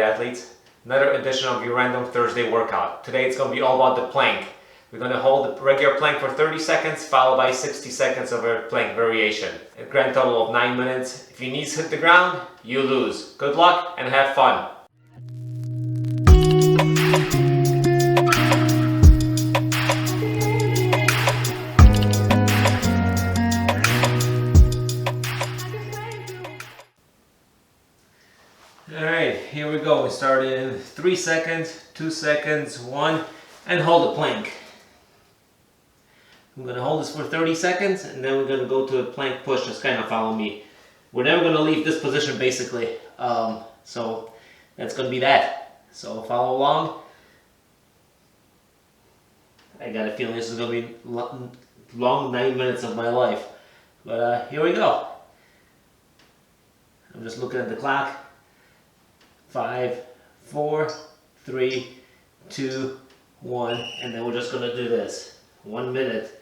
athletes. Another edition of your Random Thursday workout. Today it's going to be all about the plank. We're going to hold the regular plank for 30 seconds followed by 60 seconds of a plank variation. A grand total of 9 minutes. If your knees hit the ground, you lose. Good luck and have fun. Alright, here we go. We start in 3 seconds, 2 seconds, 1, and hold the plank. I'm going to hold this for 30 seconds and then we're going to go to a plank push. Just kind of follow me. We're never going to leave this position basically. So that's going to be that. So follow along. I got a feeling this is going to be long 9 minutes of my life. But here we go. I'm just looking at the clock. 5, 4, 3, 2, 1, and then we're just going to do this. 1 minute.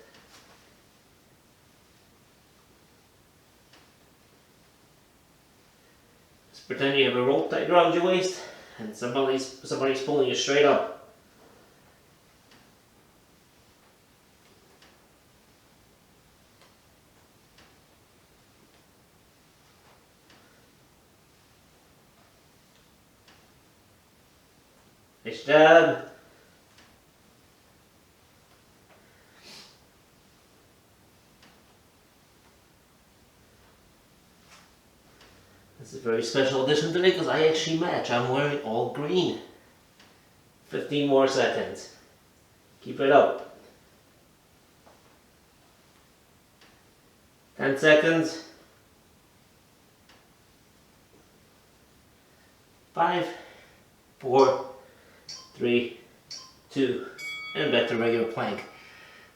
Just pretend you have a rope tied around your waist and somebody's pulling you straight up. Nice job. This is a very special edition today because I actually match. I'm wearing all green. 15 more seconds. Keep it up. 10 seconds. 5, 4, 3, 2, and back to regular plank.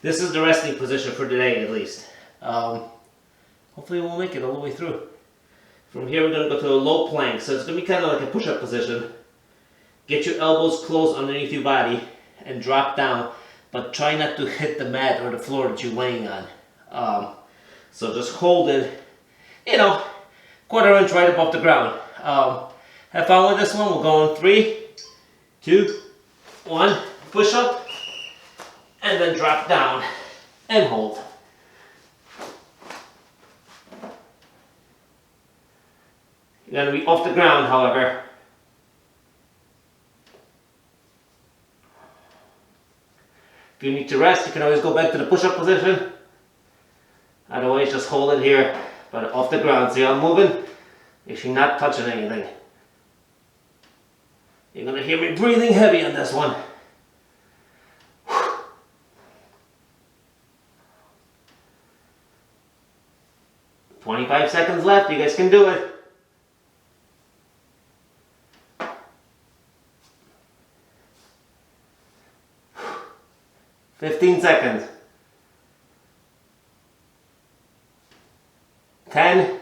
This is the resting position for today at least. Hopefully we'll make it all the way through. From here we're going to go to a low plank, so it's going to be kind of like a push-up position. Get your elbows close underneath your body and drop down, but try not to hit the mat or the floor that you're laying on. So just hold it, quarter inch right above the ground. Have fun with this one. We'll go on 3, 2, 1, push up, and then drop down and hold. You're going to be off the ground, however. If you need to rest, you can always go back to the push-up position. Otherwise, just hold it here, but off the ground. See how I'm moving? Actually not touching anything. You're going to hear me breathing heavy on this one. 25 seconds left. You guys can do it. 15 seconds. 10.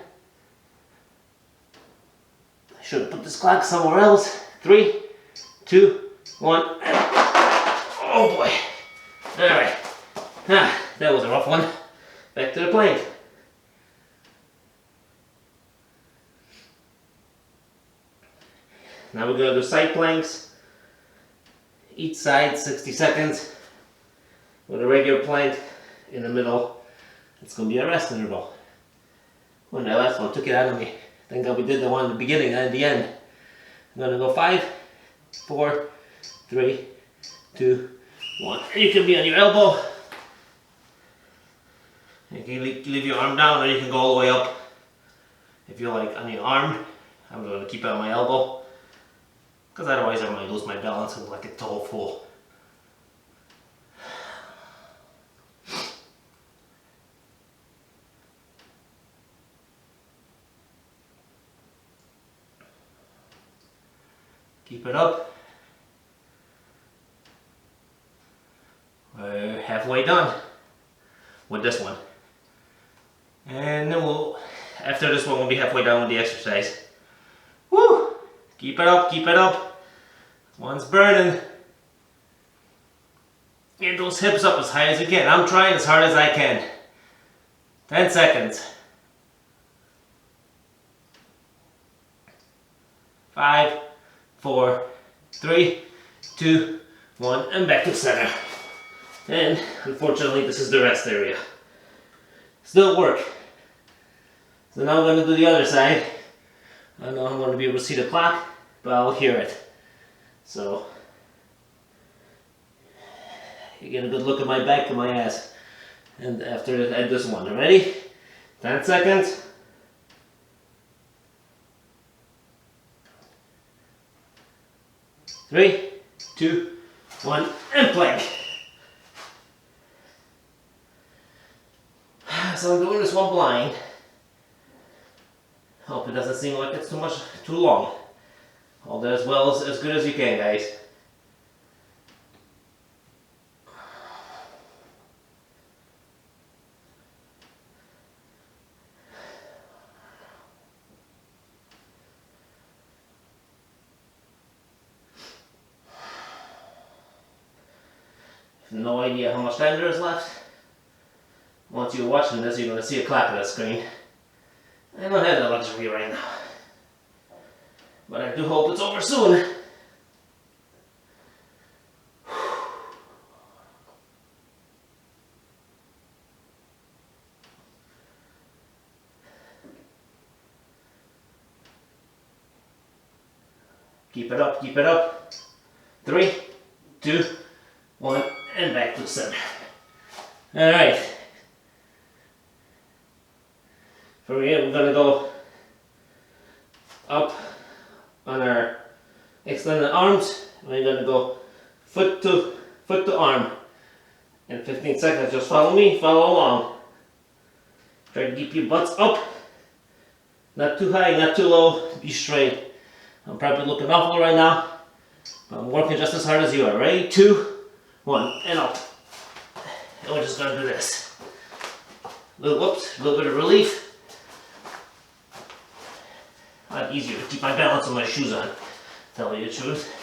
I should put this clock somewhere else. 3, 2, 1. Oh boy. Alright. That was a rough one. Back to the plank. Now we're going to do side planks. Each side 60 seconds. With a regular plank in the middle. It's going to be a rest interval. When that last one took it out of me. Thank God we did the one in the beginning and at the end. I'm going to go 5, 4, 3, 2, 1. You can be on your elbow. You can leave your arm down, or you can go all the way up. If you're like on your arm, I'm going to keep it on my elbow. Because otherwise I might lose my balance and look like a total fool. Keep it up. We're halfway done with this one. And then after this one, we'll be halfway done with the exercise. Woo! Keep it up, keep it up. One's burning. Get those hips up as high as you can. I'm trying as hard as I can. 10 seconds. 5, 4, 3, 2, 1, and back to center. And unfortunately, this is the rest area. Still work. So now I'm going to do the other side. I don't know if I'm going to be able to see the clock, but I'll hear it. So, you get a good look at my back and my ass. And after this one, ready? 10 seconds. 3, 2, 1, and plank. So I'm doing this one blind. Hope it doesn't seem like it's too long. Hold it as well as good as you can, guys. No idea how much time there is left. Once you're watching this, you're going to see a clock on the screen. I don't have that luxury right now. But I do hope it's over soon. Keep it up, keep it up. 3, 2, 1, and back to center. Alright. From here, we're going to go up on our extended arms. We're going to go foot to arm. In 15 seconds, just follow me, follow along. Try to keep your butts up. Not too high, not too low, be straight. I'm probably looking awful right now, but I'm working just as hard as you are. Ready? 2, 1, and up. And we're just going to do this. A little bit of relief. A lot easier to keep my balance on my shoes on, tell you the truth.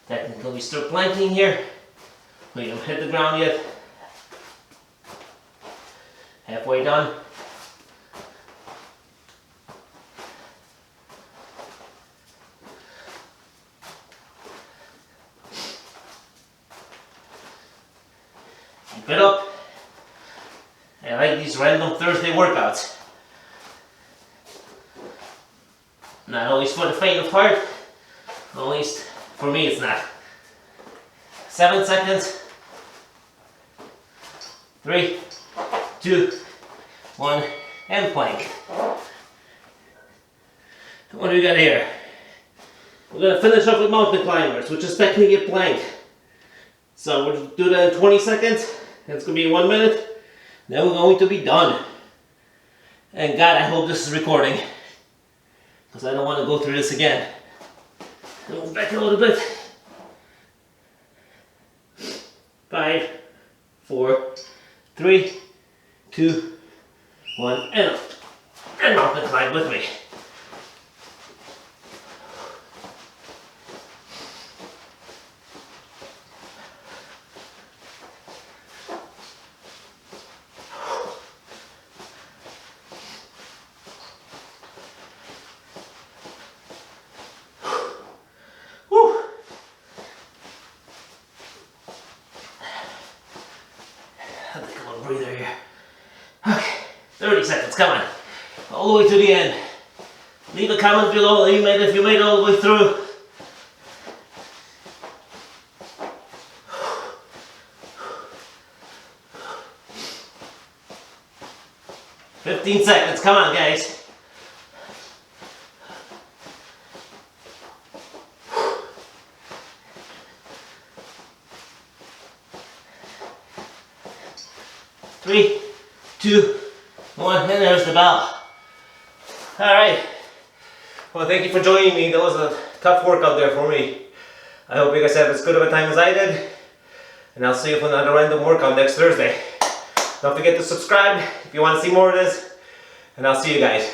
Technically we're still planking here. We haven't hit the ground yet. Halfway done. Keep it up. I like these random Thursday workouts. Not always for the faint of heart. At least for me it's not. 7 seconds. 3, 2, 1, and plank. What do we got here? We're going to finish off with mountain climbers, which is technically a plank. So we'll do that in 20 seconds. It's going to be 1 minute. Then we're going to be done. And God, I hope this is recording, because I don't want to go through this again. Move back a little bit. 5, 4, 3, 2, 1, and up. And mountain climb with me. I'll take a little breather here. Okay, 30 seconds, come on. All the way to the end. Leave a comment below if you made it all the way through. "15 seconds, come on guys. Three, 2, 1, and there's the bell. Alright. Well, thank you for joining me. That was a tough workout there for me. I hope you guys have as good of a time as I did. And I'll see you for another random workout next Thursday. Don't forget to subscribe if you want to see more of this. And I'll see you guys.